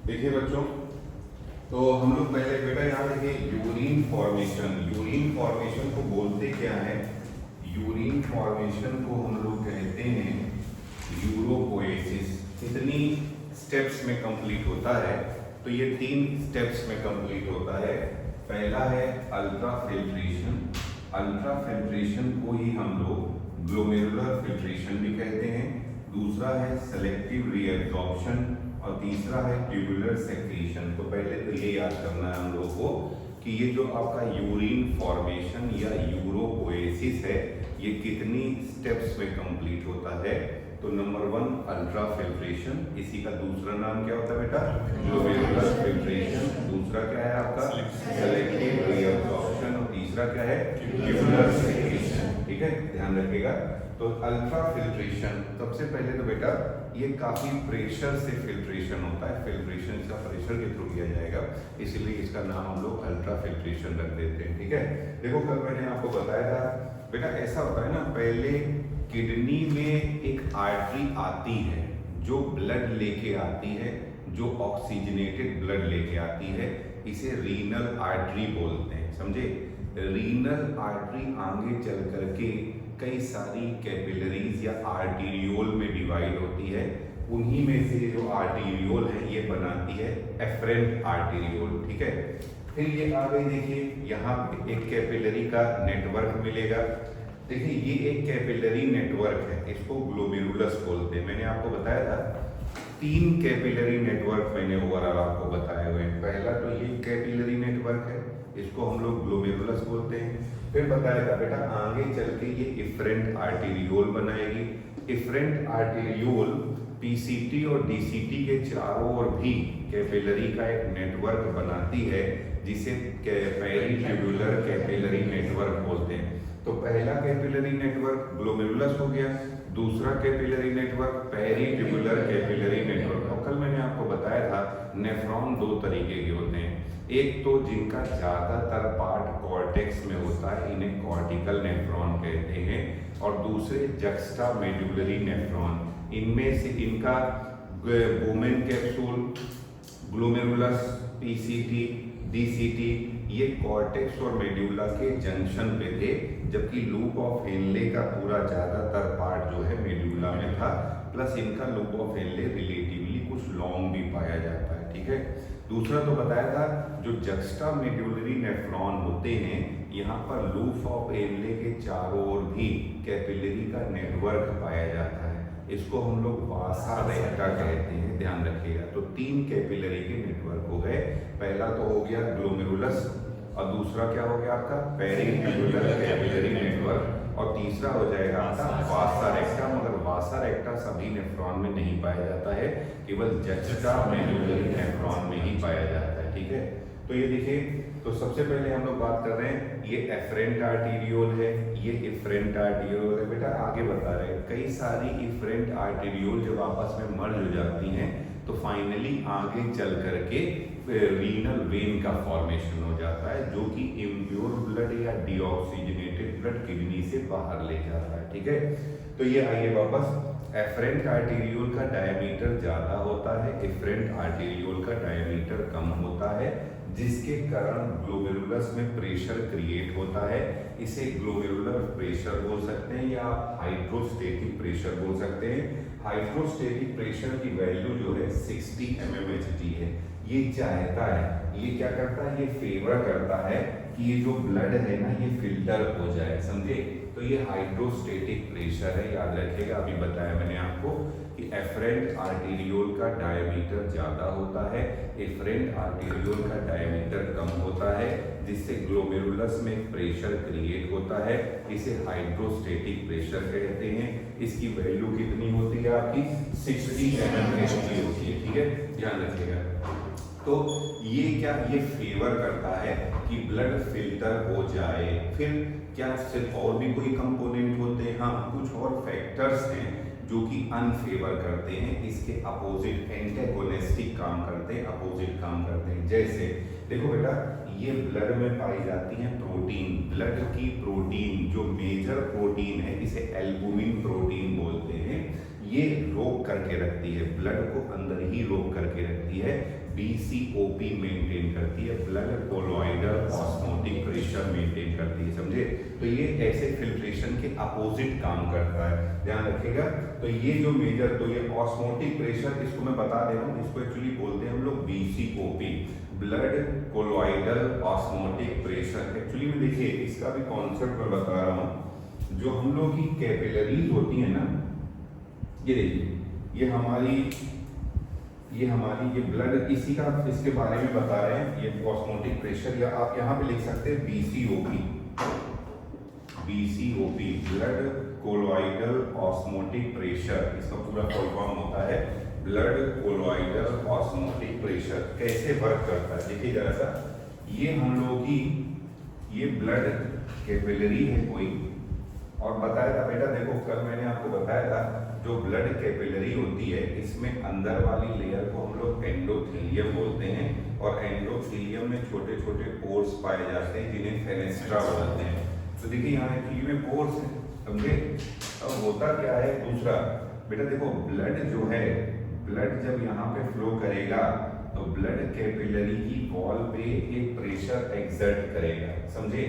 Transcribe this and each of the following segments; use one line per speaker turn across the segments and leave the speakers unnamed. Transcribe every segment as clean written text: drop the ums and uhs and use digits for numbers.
देखिए बच्चों, तो हम लोग पहले बेटा यहाँ देखिए यूरिन फॉर्मेशन। यूरिन फॉर्मेशन को बोलते क्या है? यूरिन फॉर्मेशन को हम लोग कहते हैं यूरोपोएसिस। कितनी स्टेप्स में कंप्लीट होता है? तो ये 3 स्टेप्स में कंप्लीट होता है। पहला है अल्ट्रा फिल्ट्रेशन। अल्ट्रा फिल्ट्रेशन को ही हम लोग ग्लोमेरुलर फिल्ट्रेशन भी कहते हैं। दूसरा है सेलेक्टिव रीएब्जॉर्प्शन और तीसरा है ट्यूबुलर सेक्रीशन। तो पहले तो ये याद करना है हम लोग को कि ये जो आपका यूरिन फॉर्मेशन या यूरोपोएसिस है, ये कितनी स्टेप्स में कंप्लीट होता है? तो नंबर 1 अल्ट्रा फिल्ट्रेशन, इसी का दूसरा नाम क्या होता है बेटा? Glomerular filtration. दूसरा क्या है आपका? सेलेक्टिव रीएब्जॉर्प्शन और तीसरा क्या है? Tubular secretion. ठीक है, ध्यान रखिएगा। तो अल्ट्रा फिल्ट्रेशन सबसे पहले तो बेटा ये काफी प्रेशर से फिल्ट्रेशन होता है। फिल्ट्रेशन इसका प्रेशर के थ्रू किया जाएगा, इसीलिए इसका नाम हम लोग अल्ट्रा फिल्ट्रेशन रख देते हैं। ठीक है, देखो कल मैंने आपको बताया था बेटा, ऐसा होता है ना, पहले किडनी में एक आर्टरी आती है जो ब्लड लेके आती है, जो ऑक्सीजनेटेड ब्लड लेके आती है, इसे रीनल आर्टरी बोलते हैं। समझे? रीनल आर्टरी आगे चल करके कई सारी कैपिलरीज या आर्टीरियोल में डिवाइड होती है। उन्हीं में से जो आर्टीरियोल है ये बनाती है एफरेंट आर्टीरियोल। ठीक है, फिर ये आ गई, देखिए यहाँ पे एक कैपिलरी का नेटवर्क मिलेगा। देखिए ये एक कैपिलरी नेटवर्क है, इसको ग्लोमेरुलस बोलते हैं। मैंने आपको बताया था 3 कैपिलरी नेटवर्क मैंने ओवरऑल आपको बताए हुए हैं। पहला तो ये कैपिलरी नेटवर्क है, इसको हम लोग ग्लोमेरुलस बोलते हैं। फिर बताया था बेटा आगे चल के ये इफरेंट आर्टीरियोल बनाएगी। इफरेंट आर्टीरियोल पीसीटी और डीसीटी के चारों ओर भी कैपिलरी का एक नेटवर्क बनाती है, जिसे पेरिट्यूबुलर कैपिलरी नेटवर्क बोलते हैं। तो पहला कैपिलरी नेटवर्क ग्लोमेरुलस हो गया, दूसरा capillary network peritubular capillary network. और कल मैंने आपको बताया था नेफ्रॉन 2 तरीके के होते हैं। एक तो जिनका ज्यादातर पार्ट कॉर्टेक्स में होता है, इन्हें कॉर्टिकल नेफ्रॉन कहते हैं, और दूसरे जक्स्टा मेडुलरी नेफ्रॉन। इनमें से इनका women capsule, glomerulus, PCT, DCT ये कॉर्टेक्स और मेड्यूला के जंक्शन पे थे, जबकि लूप ऑफ हेनले का पूरा ज्यादातर पार्ट जो है मेड्यूला में था। प्लस इनका लूप ऑफ हेनले रिलेटिवली कुछ लॉन्ग भी पाया जाता है। ठीक है, दूसरा तो बताया था जो जक्स्टा मेड्यूलरी नेफ्रॉन होते हैं, यहाँ पर लूप ऑफ हेनले के चारों ओर भी कैपिलरी का नेटवर्क पाया जाता है, इसको हम लोग वासा रेक्टा कहते हैं। ध्यान रखिएगा। तो 3 कैपिलरी के नेटवर्क हो गए। पहला तो हो गया ग्लोमेरुलस, और दूसरा क्या हो गया आपका? पेरिट्यूबुलर कैपिलरी नेटवर्क, और तीसरा हो जाएगा आपका वासा रेक्टा। मगर वासा रेक्टा सभी नेफ्रॉन में नहीं पाया जाता है, केवल जक्स्टा मेडुलरी नेफ्रॉन में ही पाया जाता है। ठीक है, तो ये देखिए, तो सबसे पहले हम लोग बात कर रहे हैं, ये एफरेंट आर्टीरियोल है, ये इफरेंट आर्टीरियोल है। बेटा आगे बता रहे हैं कई सारी इफरेंट आर्टीरियोल जब आपस में मर्ज हो जाती हैं तो फाइनली आगे चल करके रीनल वेन का फॉर्मेशन हो जाता है, जो कि इम्प्योर ब्लड या डीऑक्सीजनेटेड ब्लड किडनी से बाहर ले जाता है। ठीक है, तो ये आइए वापस, एफरेंट आर्टीरियोल का डायमीटर ज्यादा होता है, इफरेंट आर्टीरियोल का डायमीटर कम होता है, जिसके कारण ग्लोमेरुलस में प्रेशर क्रिएट होता है। इसे ग्लोमेरुलर प्रेशर बोल सकते हैं या आप हाइड्रोस्टेटिक प्रेशर बोल सकते हैं। हाइड्रोस्टेटिक प्रेशर की वैल्यू जो है 60 mmHg है। ये चाहता है, ये क्या करता है, ये फेवर करता है कि ये जो ब्लड है ना ये फिल्टर हो जाए। समझे? तो ये हाइड्रोस्टेटिक प्रेशर है, याद रखिएगा। अभी बताया मैंने आपको कि एफरेंट आर्टीरियोल का डायमीटर ज्यादा होता है, इफरेंट आर्टीरियोल का डायमीटर कम होता है, जिससे ग्लोमेरुलस में प्रेशर क्रिएट होता है। इसे हाइड्रोस्टेटिक प्रेशर कहते हैं। इसकी वैल्यू कितनी होती है आपकी? 60 mmHg होती है। ठीक है, ध्यान रखिएगा। तो ये क्या, ये फेवर करता है कि ब्लड फिल्टर हो जाए। फिर क्या सिर्फ और भी कोई कंपोनेंट होते हैं? हाँ, कुछ और फैक्टर्स हैं जो कि अनफेवर करते हैं, इसके अपोजिट एंटेगोनिस्टिक काम करते हैं, अपोजिट काम करते हैं। जैसे देखो बेटा, ये ब्लड में पाई जाती है प्रोटीन। ब्लड की प्रोटीन जो मेजर प्रोटीन है, इसे एल्बुमिन प्रोटीन बोलते हैं। ये रोक करके रखती है, ब्लड को अंदर ही रोक करके रखती है, BCOP मेंटेन करती है, blood colloidal osmotic pressure maintain करती है, समझे। तो ये ऐसे फिल्ट्रेशन के अपोजिट काम करता है, ध्यान रखिएगा। तो ये जो मेजर, तो ये ऑस्मोटिक प्रेशर, इसको मैं बता दे रहा हूँ, इसको एक्चुअली बोलते हैं हम लोग BCOP, blood colloidal osmotic pressure. Actually में देखिए इसका भी कॉन्सेप्ट मैं बता रहा हूँ। जो हम लोग की कैपिलरीज होती है ना, ये देखिए ये हमारी ये ब्लड, इसी का इसके बारे में बता रहे हैं, ये ऑस्मोटिक प्रेशर, या आप यहाँ पे लिख सकते हैं BCOP, blood colloidal osmotic pressure, इसका पूरा फुल फॉर्म होता है ब्लड कोलॉइडल ऑस्मोटिक प्रेशर। कैसे वर्क करता है देखिए जरा सा, ये हम लोग की ये ब्लड कैपिलरी है कोई, और बताया था बेटा, देखो कल मैंने आपको बताया था, जो ब्लड कैपिलरी होती है इसमें अंदर वाली लेयर को हम लोग एंडोथेलियम बोलते हैं, और एंडोथेलियम में छोटे छोटे पोर्स पाए जाते हैं जिन्हें फेनेस्ट्रा बोलते हैं। तो देखिए यहाँ एक्चुअली में पोर्स है, समझे। अब होता क्या है दूसरा, बेटा देखो ब्लड जो है, ब्लड जब यहाँ पे फ्लो करेगा तो ब्लड कैपिलरी की वॉल पे एक प्रेशर एक्सर्ट करेगा, समझे।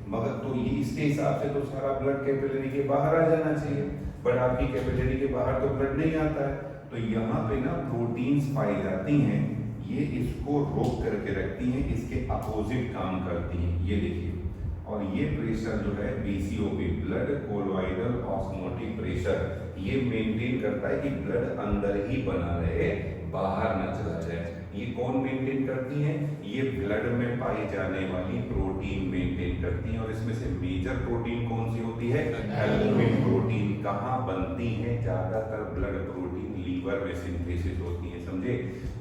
मगर तो ये इसके हिसाब से तो सारा ब्लड कैपिलरी के बाहर आ जाना चाहिए, बट आपकी कैपिलरी के बाहर तो ब्लड नहीं आता है। तो यहाँ पे ना प्रोटीन्स पाई जाती हैं, ये इसको रोक करके रखती हैं, इसके अपोजिट काम करती हैं, ये देखिए। और ये प्रेशर जो है BCOP, blood colloidal osmotic pressure, ये मेंटेन करता है कि ब्लड अंदर ही बना रहे, बाहर न चला जाए। ये कौन मेंटेन करती हैं? ये ब्लड में पाई जाने वाली प्रोटीन मेंटेन करती हैं। और इसमें से मेजर प्रोटीन कौन सी होती है? Albumin protein. कहाँ बनती है? ज्यादातर ब्लड प्रोटीन लीवर में सिंथेसिस होती है, समझे।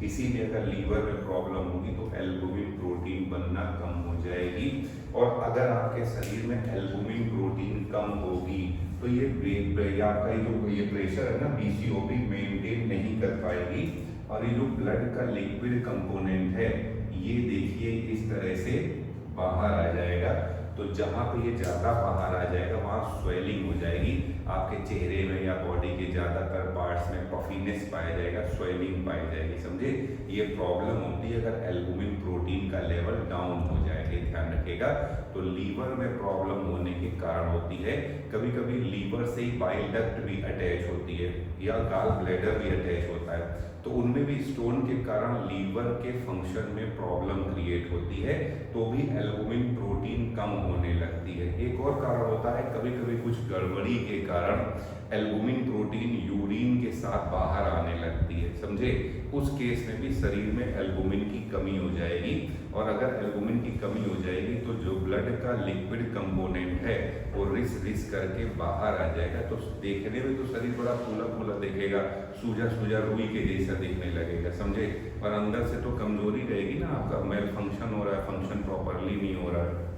इसीलिए अगर लीवर में प्रॉब्लम होगी तो एल्बुमिन प्रोटीन बनना कम हो जाएगी। और अगर आपके शरीर में एल्बुमिन प्रोटीन कम होगी तो ये आपका जो ये प्रेशर है ना BCOP मेंटेन नहीं कर पाएगी। और ये जो ब्लड का लिक्विड कंपोनेंट है ये देखिए इस तरह से बाहर आ जाएगा। तो जहाँ पे ये ज़्यादा बाहर आ जाएगा वहाँ स्वेलिंग हो जाएगी, आपके चेहरे में या बॉडी के ज़्यादातर पार्ट्स में पफीनेस पाया जाएगा, स्वेलिंग पाई जाएगी, समझे। ये प्रॉब्लम होती है अगर एल्बुमिन प्रोटीन का लेवल डाउन हो जाएगा, ध्यान रखिएगा। तो लीवर में प्रॉब्लम होने के कारण होती है, कभी कभी लीवर से ही बाइल डक्ट भी अटैच होती है या गॉल ब्लैडर भी अटैच होता है, तो उनमें भी स्टोन के कारण लीवर के फंक्शन में प्रॉब्लम क्रिएट होती है, तो भी एल्बुमिन प्रोटीन कम होने लगती है। एक और कारण होता है, कभी कभी कुछ गड़बड़ी के कारण एल्बुमिन प्रोटीन यूरिन के साथ बाहर आने लगती है, समझे। उस केस में भी शरीर में एल्बुमिन की कमी हो जाएगी। और अगर एल्बुमिन की कमी हो जाएगी तो जो ब्लड का लिक्विड कंपोनेंट है वो रिस करके बाहर आ जाएगा। तो देखने में तो शरीर बड़ा फूला फूला दिखेगा, सूजा सूजा रुई के जैसा दिखने लगेगा, समझे। और अंदर से तो कमजोरी रहेगी ना, आपका मेल फंक्शन हो रहा है, फंक्शन प्रॉपरली नहीं हो रहा है।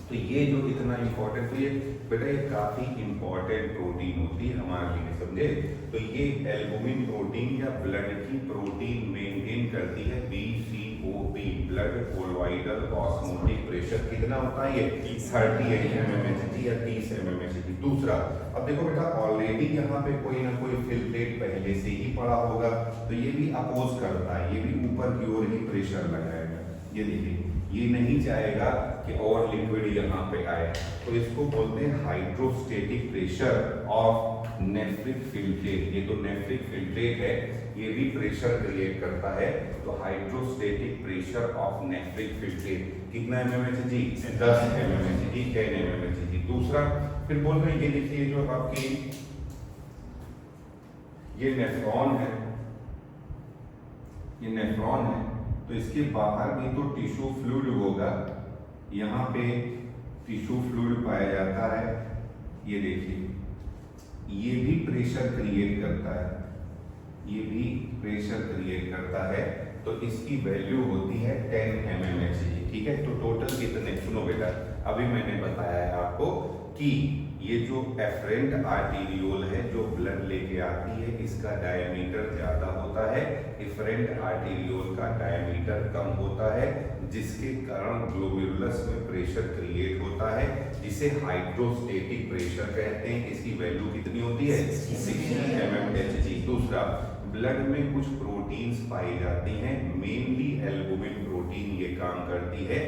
तो ये जो इतना इम्पोर्टेंट, तो ये बेटा ये काफी इम्पोर्टेंट प्रोटीन होती है हमारे लिए, समझे। तो ये एल्बुमिन प्रोटीन या ब्लड की प्रोटीन मेंटेन करती है BCOP, blood colloidal osmotic pressure. कितना होता है ये? 38 mmHg या 30 mmHg। दूसरा, अब देखो बेटा ऑलरेडी यहाँ पे कोई ना कोई फिल्ट्रेट पहले से ही पड़ा होगा, तो ये भी अपोज करता है, ये भी ऊपर की ओर ही प्रेशर लगाएगा। ये देखिए, ये नहीं चाहेगा कि और लिक्विड यहाँ पे आए, तो इसको बोलते हैं hydrostatic pressure of nephric filtrate. ये तो नेफ्रिक फिल्ट्रेट है, ये भी प्रेशर क्रिएट करता है। तो hydrostatic pressure of nephric filtrate कितना mmHg? 10 mmHg, 10 mmHg। दूसरा फिर बोल रहे हैं, ये देखिए जो आपकी ये नेफ्रॉन है, ये नेफ्रॉन है, तो इसके बाहर भी तो टिश्यू फ्लूइड होगा, यहाँ पे टिश्यू फ्लूइड पाया जाता है। ये देखिए, ये भी प्रेशर क्रिएट करता है, ये भी प्रेशर क्रिएट करता है। तो इसकी वैल्यू होती है 10 mmHg, ठीक है। तो टोटल कितने, सुनो बेटा, अभी मैंने बताया है आपको कि ये जो एफरेंट आर्टीरियोल है जो ब्लड लेके आती है, इसका डायमीटर ज्यादा होता है, इफरेंट आर्टीरियोल का डायमीटर कम होता है, जिसके कारण ग्लोमेरुलस में प्रेशर क्रिएट होता है, जिसे हाइड्रोस्टेटिक प्रेशर कहते हैं। इसकी वैल्यू कितनी होती है? 60 mmHg। दूसरा, ब्लड में कुछ प्रोटीन्स पाई जाती हैं, मेनली प्रोटीन ये काम करती है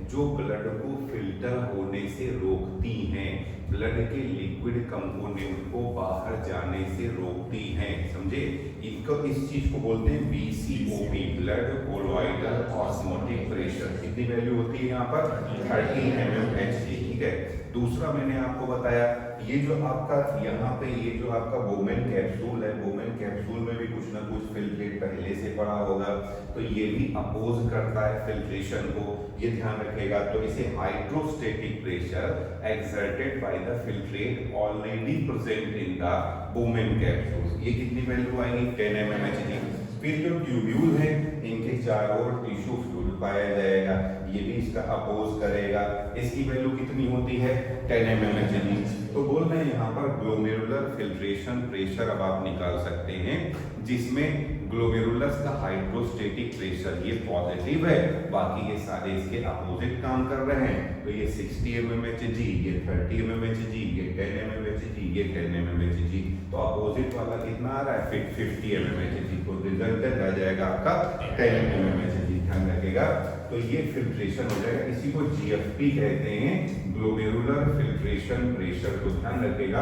जो ब्लड को फिल्टर होने से रोकती हैं, ब्लड के लिक्विड कंपोनेंट को बाहर जाने से रोकती हैं, समझे। इनको इस चीज को बोलते हैं BCOP, blood colloidal osmotic pressure. कितनी वैल्यू होती है यहाँ पर 30 mmHg, ठीक है। दूसरा मैंने आपको बताया ये जो आपका यहाँ पे ये जो आपका बोमेन कैप्सूल है, बोमेन कैप्सूल में भी कुछ ना कुछ फिल्ट्रेट पहले से पड़ा होगा, तो ये भी अपोज करता है फिल्ट्रेशन को, ये ध्यान रखेगा। तो इसे hydrostatic pressure exerted by the filtrate already present in the Bowman capsule. ये कितनी वैल्यू आएगी 10 mmHg। फिर जो ट्यूब्यूल है इनके चारों ओर टिश्यू फ्लूइड पाया जाएगा, ये भी इसका अपोज करेगा। इसकी वैल्यू कितनी होती है 10 mmHg। तो बोल रहे हैं यहाँ पर ग्लोमेरुलर फिल्ट्रेशन प्रेशर अब आप निकाल सकते हैं, जिसमें ग्लोमेरुलस का हाइड्रोस्टेटिक प्रेशर ये पॉजिटिव है, बाकी ये सारे इसके अपोजिट काम कर रहे हैं। तो ये 60 mmHg, ये 30 mmHg, ये 10 mmHg, ये 10 mmHg। तो अपोजिट वाला कितना आ रहा है 50 mmHg। तो रिजल्टेंट आ जाएगा आपका 10 mmHg, ध्यान रखेगा। तो ये फिल्ट्रेशन हो जाएगा, इसी को GFP कहते हैं, ग्लोमेरुलर फिल्ट्रेशन प्रेशर। को ध्यान रखेगा,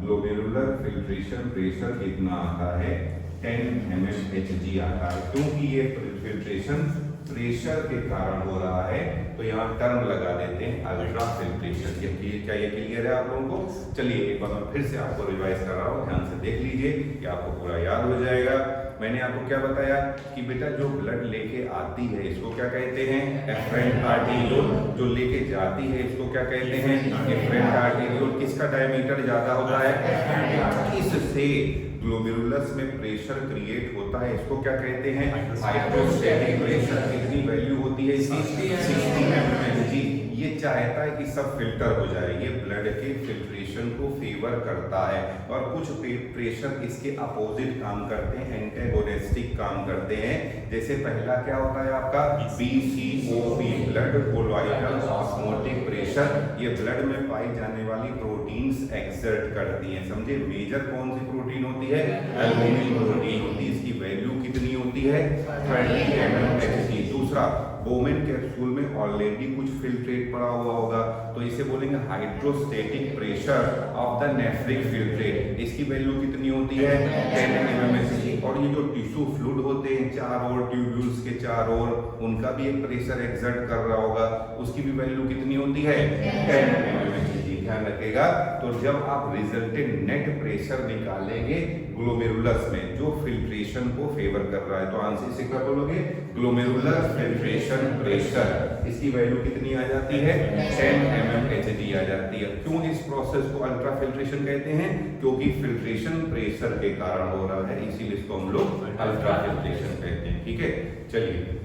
ग्लोमेरुलर फिल्ट्रेशन प्रेशर कितना आता है 10 mmHg आता है, क्योंकि ये फिल्ट्रेशन प्रेशर के कारण हो रहा है। तो यहाँ टर्म लगा देते हैं अल्ट्रा फिल्ट्रेशन। क्या ये क्लियर है आप लोगों को? चलिए एक बार मैं फिर से आपको रिवाइज कर रहा हूँ, ध्यान से देख लीजिए कि आपको पूरा याद हो जाएगा। मैंने आपको क्या बताया कि बेटा जो ब्लड लेके आती है इसको क्या कहते हैं एफरेंट आर्टेरियोल, जो लेके जाती है इसको क्या कहते हैं एफरेंट आर्टेरियोल। किसका डायमीटर ज्यादा होता है, इससे ग्लोमेरुलस में प्रेशर क्रिएट होता है, इसको क्या कहते हैं हाइड्रोस्टेटिक प्रेशर। कितनी वैल्यू होती है इसकी 60 mmHg। ये चाहता है कि सब फिल्टर हो जाए, ये ब्लड के फिल्ट्रेशन को फेवर करता है। और कुछ प्रेशर इसके अपोजिट काम करते हैं, एंटेगोनिस्टिक काम करते हैं। जैसे पहला क्या होता है आपका BCOP, blood colloidal osmotic pressure. ये ब्लड में पाई जाने वाली प्रोटीन्स एक्सर्ट करती हैं, समझे। मेजर कौन सी प्रोटीन होती है एल्बुमिन प्रोटीन होती है, इसकी वैल्यू कितनी होती है 30 mmHg। दूसरा बोमेन कैप्सूल में ऑलरेडी कुछ फिल्ट्रेट पड़ा हुआ होगा, तो इसे बोलेंगे hydrostatic pressure of the nephric filtrate. इसकी वैल्यू कितनी होती है 10 mmHg। और ये जो टिश्यू फ्लूइड होते हैं चारों ओर, ट्यूब्यूल्स के चारों ओर, उनका भी एक प्रेशर एक्सर्ट कर रहा होगा, उसकी भी वैल्यू कितनी होती है 10 mmHg, ध्यान रखेगा। तो जब आप रिजल्टेंट नेट प्रेशर निकालेंगे ग्लोमेरुलस में जो फिल्ट्रेशन को फेवर कर रहा है, तो आंसर से क्या बोलोगे ग्लोमेरुलर फिल्ट्रेशन प्रेशर। इसकी वैल्यू कितनी आ जाती है 10 mmHg आ जाती है। क्यों इस प्रोसेस को अल्ट्रा फिल्ट्रेशन कहते हैं, क्योंकि फिल्ट्रेशन प्रेशर के कारण हो रहा है, इसीलिए इसको हम लोग अल्ट्रा फिल्ट्रेशन कहते हैं, ठीक है। चलिए